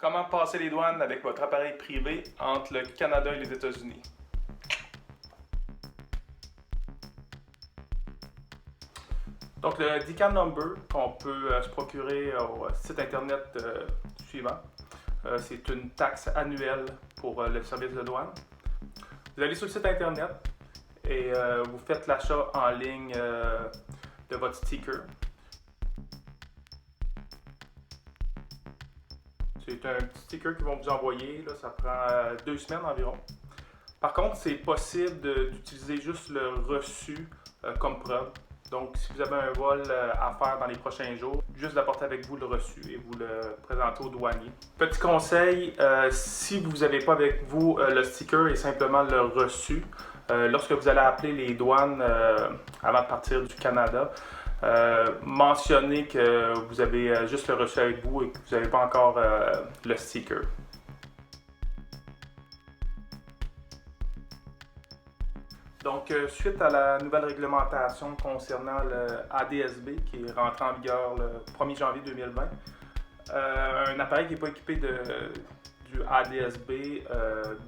Comment passer les douanes avec votre appareil privé entre le Canada et les États-Unis? Donc, le DCAN number qu'on peut se procurer au site internet suivant, c'est une taxe annuelle pour le service de douane. Vous allez sur le site internet et vous faites l'achat en ligne de votre sticker. C'est un petit sticker qu'ils vont vous envoyer, là, ça prend 2 semaines environ. Par contre, c'est possible d'utiliser juste le reçu comme preuve. Donc, si vous avez un vol à faire dans les prochains jours, juste d'apporter avec vous le reçu et vous le présenter au douanier. Petit conseil, si vous n'avez pas avec vous le sticker et simplement le reçu, lorsque vous allez appeler les douanes avant de partir du Canada, mentionnez que vous avez juste le reçu avec vous et que vous n'avez pas encore le sticker. Donc, suite à la nouvelle réglementation concernant le ADSB qui est rentré en vigueur le 1er janvier 2020, un appareil qui n'est pas équipé du ADSB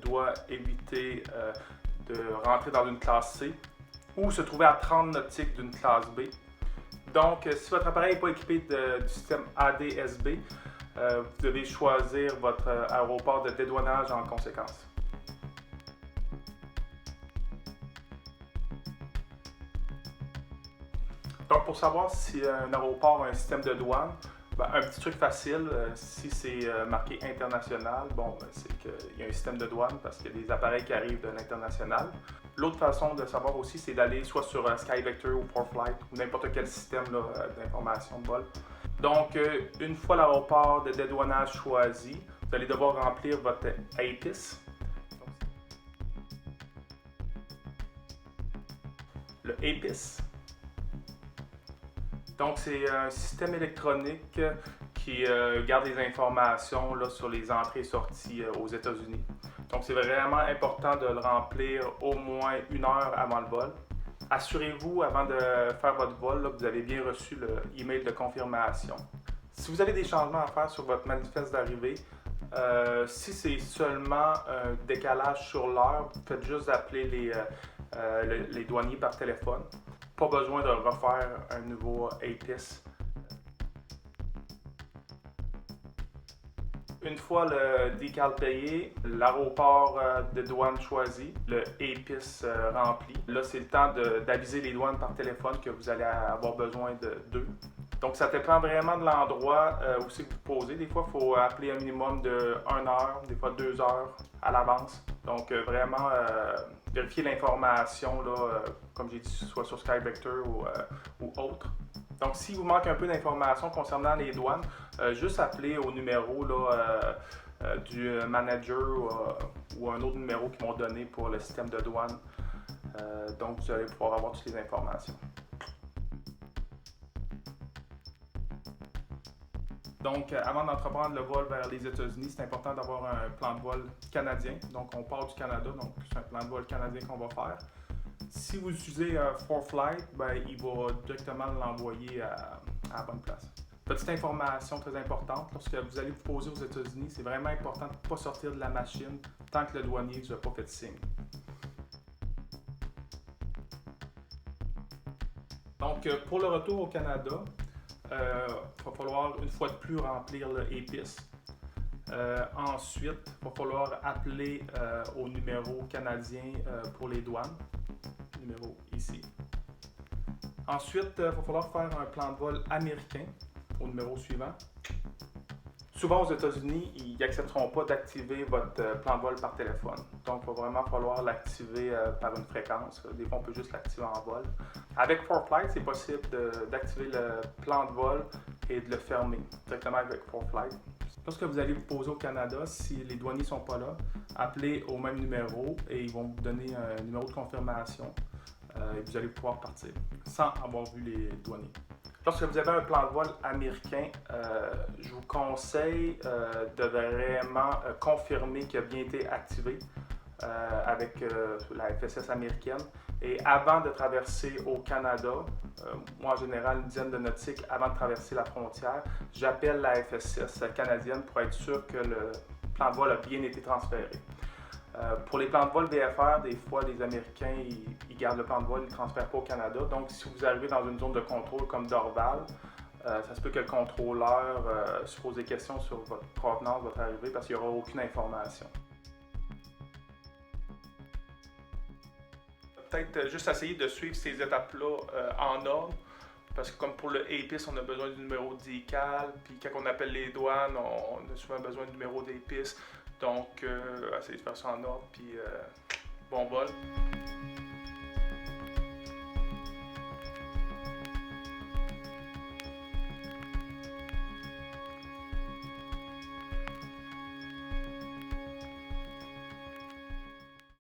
doit éviter de rentrer dans une classe C ou se trouver à 30 nautiques d'une classe B. Donc, si votre appareil n'est pas équipé du système ADSB, vous devez choisir votre aéroport de dédouanage en conséquence. Donc, pour savoir si un aéroport a un système de douane, un petit truc facile, si c'est marqué international, c'est qu'il y a un système de douane parce qu'il y a des appareils qui arrivent de l'international. L'autre façon de savoir aussi, c'est d'aller soit sur SkyVector ou ForeFlight ou n'importe quel système d'information de vol. Donc, une fois l'aéroport de dédouanage choisi, vous allez devoir remplir votre APIS. Le APIS. Donc, c'est un système électronique qui garde les informations là, sur les entrées et sorties aux États-Unis. Donc, c'est vraiment important de le remplir au moins 1 heure avant le vol. Assurez-vous, avant de faire votre vol, là, que vous avez bien reçu le email de confirmation. Si vous avez des changements à faire sur votre manifeste d'arrivée, si c'est seulement un décalage sur l'heure, vous faites juste appeler les douaniers par téléphone. Pas besoin de refaire un nouveau APIS. Une fois le décal payé, l'aéroport de douane choisi, le APIS rempli, là c'est le temps d'aviser les douanes par téléphone que vous allez avoir besoin d'eux. Donc ça dépend vraiment de l'endroit où c'est que vous posez. Des fois, il faut appeler un minimum de 1 heure, des fois 2 heures à l'avance. Donc vraiment vérifier l'information, comme j'ai dit, soit sur SkyVector ou autre. Donc s'il vous manque un peu d'informations concernant les douanes, juste appeler au numéro du manager ou un autre numéro qu'ils m'ont donné pour le système de douane. Donc vous allez pouvoir avoir toutes les informations. Donc, avant d'entreprendre le vol vers les États-Unis, c'est important d'avoir un plan de vol canadien. Donc, on part du Canada, donc c'est un plan de vol canadien qu'on va faire. Si vous utilisez ForeFlight, il va directement l'envoyer à la bonne place. Petite information très importante, lorsque vous allez vous poser aux États-Unis, c'est vraiment important de ne pas sortir de la machine tant que le douanier ne vous a pas fait signe. Donc, pour le retour au Canada, il va falloir une fois de plus remplir le APIS. Ensuite, il va falloir appeler au numéro canadien pour les douanes, numéro ici. Ensuite, il va falloir faire un plan de vol américain au numéro suivant. Souvent aux États-Unis, ils n'accepteront pas d'activer votre plan de vol par téléphone. Donc, il va vraiment falloir l'activer par une fréquence. Des fois, on peut juste l'activer en vol. Avec ForeFlight, c'est possible d'activer le plan de vol et de le fermer directement avec ForeFlight. Lorsque vous allez vous poser au Canada, si les douaniers ne sont pas là, appelez au même numéro et ils vont vous donner un numéro de confirmation et vous allez pouvoir partir sans avoir vu les douaniers. Lorsque vous avez un plan de vol américain, je vous conseille de vraiment confirmer qu'il a bien été activé avec la FSS américaine. Et avant de traverser au Canada, moi en général une dizaine de nautiques avant de traverser la frontière, j'appelle la FSS canadienne pour être sûr que le plan de vol a bien été transféré. Pour les plans de vol VFR, des fois les Américains ils gardent le plan de vol, ils ne transfèrent pas au Canada. Donc si vous arrivez dans une zone de contrôle comme Dorval, ça se peut que le contrôleur se pose des questions sur votre provenance, votre arrivée, parce qu'il n'y aura aucune information. Peut-être juste essayer de suivre ces étapes-là en ordre, parce que comme pour le APIS, on a besoin du numéro d'ICAL, puis quand on appelle les douanes, on a souvent besoin du numéro d'APIS. Donc, essayez de faire ça en ordre, puis bon vol.